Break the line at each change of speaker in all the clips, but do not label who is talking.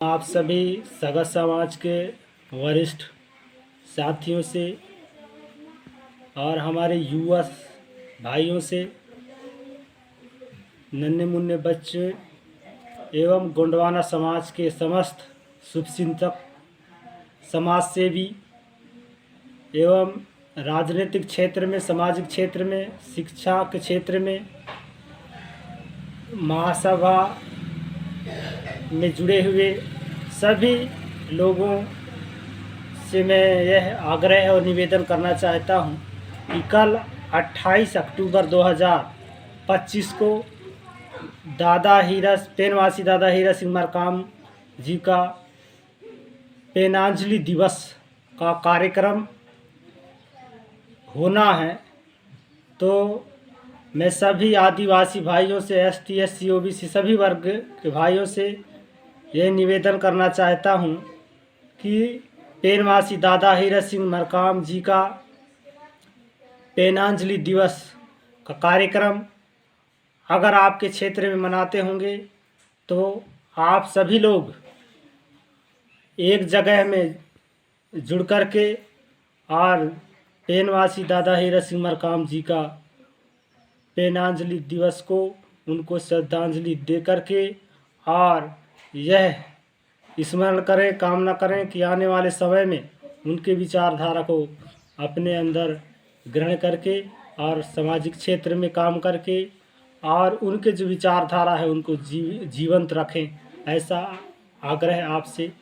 आप सभी सगा समाज के वरिष्ठ साथियों से और हमारे युवा भाइयों से, नन्हे मुन्ने बच्चे एवं गोंडवाना समाज के समस्त शुभचिंतक, समाज सेवी एवं राजनीतिक क्षेत्र में, सामाजिक क्षेत्र में, शिक्षा के क्षेत्र में, महासभा में जुड़े हुए सभी लोगों से मैं यह आग्रह और निवेदन करना चाहता हूं कि कल 28 अक्टूबर 2025 को पेनवासी दादा हीरा सिंह मरकाम जी का पेनांजलि दिवस का कार्यक्रम होना है। तो मैं सभी आदिवासी भाइयों से, एसटी, एससी, ओबीसी सभी वर्ग के भाइयों से यह निवेदन करना चाहता हूं कि पेनवासी दादा हीरा सिंह मरकाम जी का पेनांजलि दिवस का कार्यक्रम अगर आपके क्षेत्र में मनाते होंगे तो आप सभी लोग एक जगह में जुड़ कर के और पेनवासी दादा हीरा सिंह मरकाम जी का पेनांजलि दिवस को उनको श्रद्धांजलि दे करके और यह स्मरण करें, कामना करें कि आने वाले समय में उनके विचारधारा को अपने अंदर ग्रहण करके और सामाजिक क्षेत्र में काम करके और उनके जो विचारधारा है उनको जीवंत रखें, ऐसा आग्रह आपसे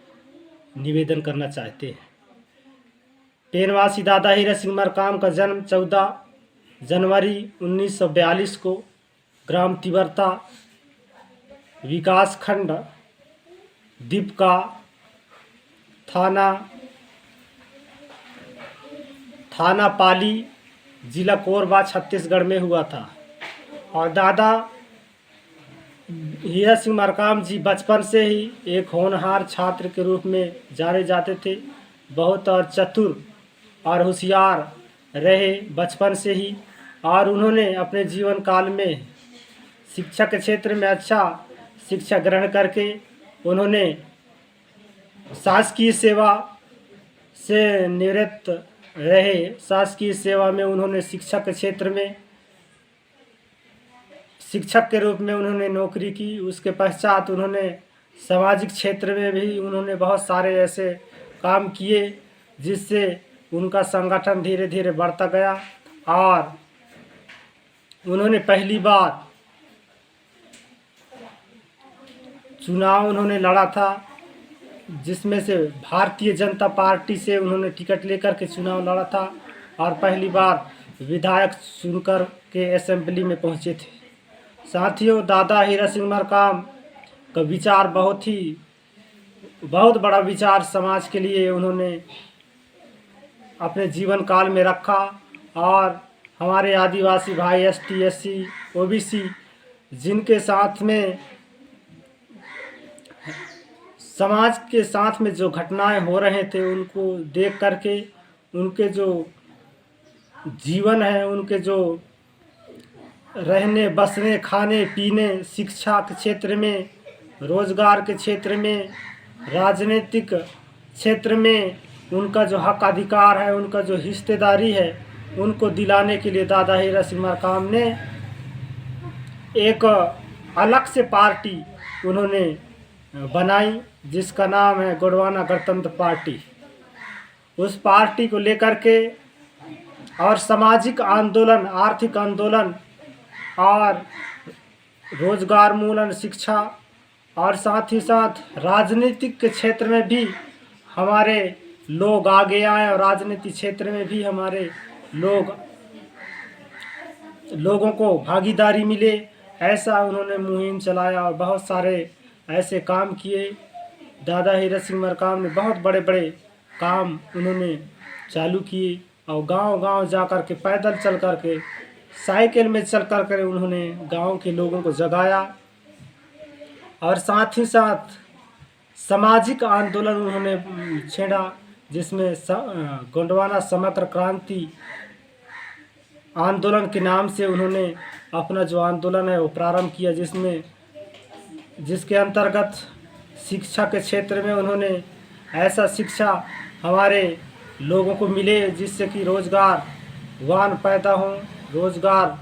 निवेदन करना चाहते हैं। पेनवासी दादा हीरा सिंह मरकाम का जन्म 14 जनवरी 1942 को ग्राम तिवरता, विकास खंड दीपका, थाना पाली, जिला कोरबा, छत्तीसगढ़ में हुआ था। और दादा हीरा सिंह मरकाम जी बचपन से ही एक होनहार छात्र के रूप में जाने जाते थे। बहुत और चतुर और होशियार रहे बचपन से ही, और उन्होंने अपने जीवन काल में शिक्षा के क्षेत्र में अच्छा शिक्षा ग्रहण करके उन्होंने शासकीय सेवा से निवृत्त रहे। शासकीय सेवा में उन्होंने शिक्षा के क्षेत्र में शिक्षक के रूप में उन्होंने नौकरी की। उसके पश्चात उन्होंने सामाजिक क्षेत्र में भी उन्होंने बहुत सारे ऐसे काम किए जिससे उनका संगठन धीरे धीरे बढ़ता गया। और उन्होंने पहली बार चुनाव उन्होंने लड़ा था, जिसमें से भारतीय जनता पार्टी से उन्होंने टिकट लेकर के चुनाव लड़ा था और पहली बार विधायक चुनकर के असेंबली में पहुंचे थे। साथियों, दादा हीरा सिंह मरकाम का विचार बहुत बड़ा विचार समाज के लिए उन्होंने अपने जीवन काल में रखा। और हमारे आदिवासी भाई, एसटी, एससी, ओबीसी जिनके साथ में समाज के साथ में जो घटनाएं हो रहे थे उनको देख करके उनके जो जीवन है, उनके जो रहने, बसने, खाने, पीने, शिक्षा के क्षेत्र में, रोजगार के क्षेत्र में, राजनीतिक क्षेत्र में उनका जो हक अधिकार है, उनका जो हिस्सेदारी है, उनको दिलाने के लिए दादा हीरा सिंह मरकाम ने एक अलग से पार्टी उन्होंने बनाई जिसका नाम है गोंडवाना गणतंत्र पार्टी। उस पार्टी को लेकर के और सामाजिक आंदोलन, आर्थिक आंदोलन और रोजगार मूलन, शिक्षा और साथ ही साथ राजनीतिक के क्षेत्र में भी हमारे लोग आगे आए और राजनीतिक क्षेत्र में भी हमारे लोगों को भागीदारी मिले, ऐसा उन्होंने मुहिम चलाया और बहुत सारे ऐसे काम किए। दादा हीरा सिंह मरकाम ने बहुत बड़े बड़े काम उन्होंने चालू किए और गांव-गांव जा कर के, पैदल चल कर के, साइकिल में चल कर के उन्होंने गांव के लोगों को जगाया। और साथ ही साथ सामाजिक आंदोलन उन्होंने छेड़ा, जिसमें गोंडवाना समग्र क्रांति आंदोलन के नाम से उन्होंने अपना जो आंदोलन है वो प्रारंभ किया, जिसके अंतर्गत शिक्षा के क्षेत्र में उन्होंने ऐसा शिक्षा हमारे लोगों को मिले जिससे कि रोजगारवान पैदा हों, रोजगार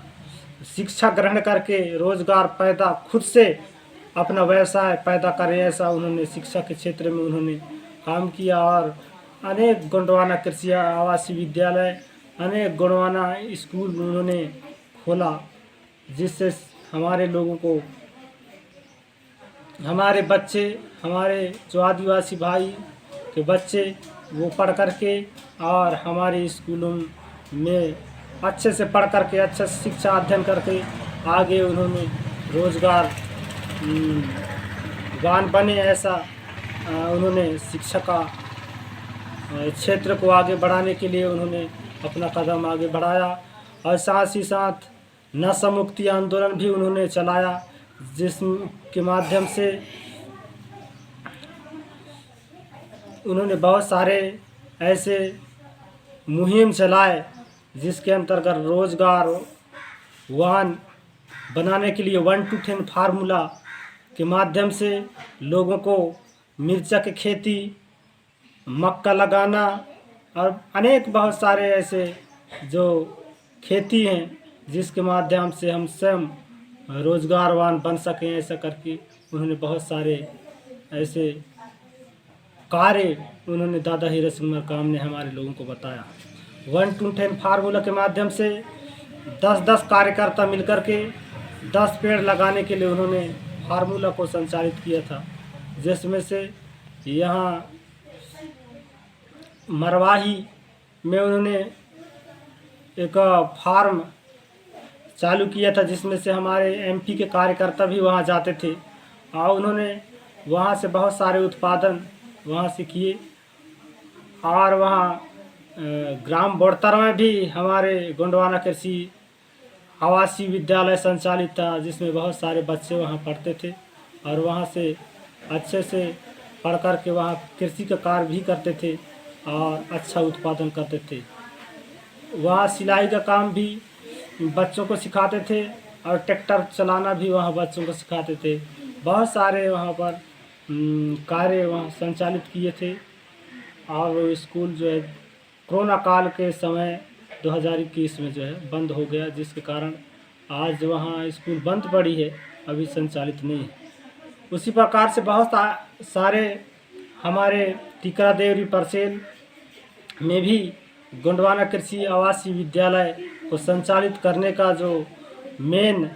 शिक्षा ग्रहण करके रोजगार पैदा खुद से अपना व्यवसाय पैदा करें, ऐसा उन्होंने शिक्षा के क्षेत्र में उन्होंने काम किया। और अनेक गोंडवाना कृषि आवासीय विद्यालय, अनेक गोंडवाना स्कूल उन्होंने खोला, जिससे हमारे लोगों को, हमारे बच्चे, हमारे जो आदिवासी भाई के बच्चे वो पढ़ करके और हमारे स्कूलों में अच्छे से पढ़ करके अच्छा शिक्षा अध्ययन करके आगे उन्होंने रोजगार वान बने, ऐसा उन्होंने शिक्षा का क्षेत्र को आगे बढ़ाने के लिए उन्होंने अपना कदम आगे बढ़ाया। और साथ ही साथ नशा मुक्ति आंदोलन भी उन्होंने चलाया, जिसके माध्यम से उन्होंने बहुत सारे ऐसे मुहिम चलाए जिसके अंतर्गत रोजगार वाहन बनाने के लिए 1 to 10 फार्मूला के माध्यम से लोगों को मिर्चा की खेती, मक्का लगाना और अनेक बहुत सारे ऐसे जो खेती हैं जिसके माध्यम से हम स्वयं रोजगारवान बन सकें, ऐसा करके उन्होंने बहुत सारे ऐसे कार्य उन्होंने दादा हीरा सिंह मरकाम ने हमारे लोगों को बताया। 1 to 10 फार्मूला के माध्यम से 10-10 कार्यकर्ता मिलकर के 10 पेड़ लगाने के लिए उन्होंने फार्मूला को संचालित किया था, जिसमें से यहाँ मरवाही में उन्होंने एक फार्म चालू किया था, जिसमें से हमारे एमपी के कार्यकर्ता भी वहाँ जाते थे और उन्होंने वहाँ से बहुत सारे उत्पादन वहाँ से किए। और वहाँ ग्राम बोड़तर में भी हमारे गोंडवाना कृषि आवासीय विद्यालय संचालित था, जिसमें बहुत सारे बच्चे वहाँ पढ़ते थे और वहाँ से अच्छे से पढ़ कर के वहाँ कृषि का कार्य भी करते थे और अच्छा उत्पादन करते थे। वहाँ सिलाई का काम भी बच्चों को सिखाते थे और ट्रैक्टर चलाना भी वहाँ बच्चों को सिखाते थे। बहुत सारे वहाँ पर कार्य वहाँ संचालित किए थे। और वो स्कूल जो है कोरोना काल के समय 2021 में जो है बंद हो गया, जिसके कारण आज वहाँ स्कूल बंद पड़ी है, अभी संचालित नहीं है। उसी प्रकार से बहुत सारे हमारे टिकरा देवरी परसेल में भी गोंडवाना कृषि आवासीय विद्यालय को संचालित करने का जो मेन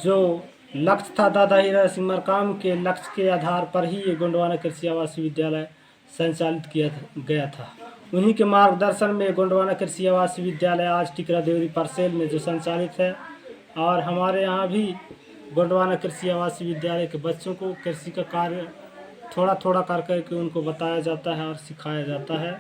जो लक्ष्य था, दादा हीरा सिंह मरकाम के लक्ष्य के आधार पर ही ये गोंडवाना कृषि आवासीय विद्यालय संचालित किया गया था। उन्हीं के मार्गदर्शन में गोंडवाना कृषि आवासीय विद्यालय आज टिकरा देवरी परसेल में जो संचालित है। और हमारे यहाँ भी गोंडवाना कृषि आवासीय विद्यालय के बच्चों को कृषि का कार्य थोड़ा थोड़ा कर करके उनको बताया जाता है और सिखाया जाता है।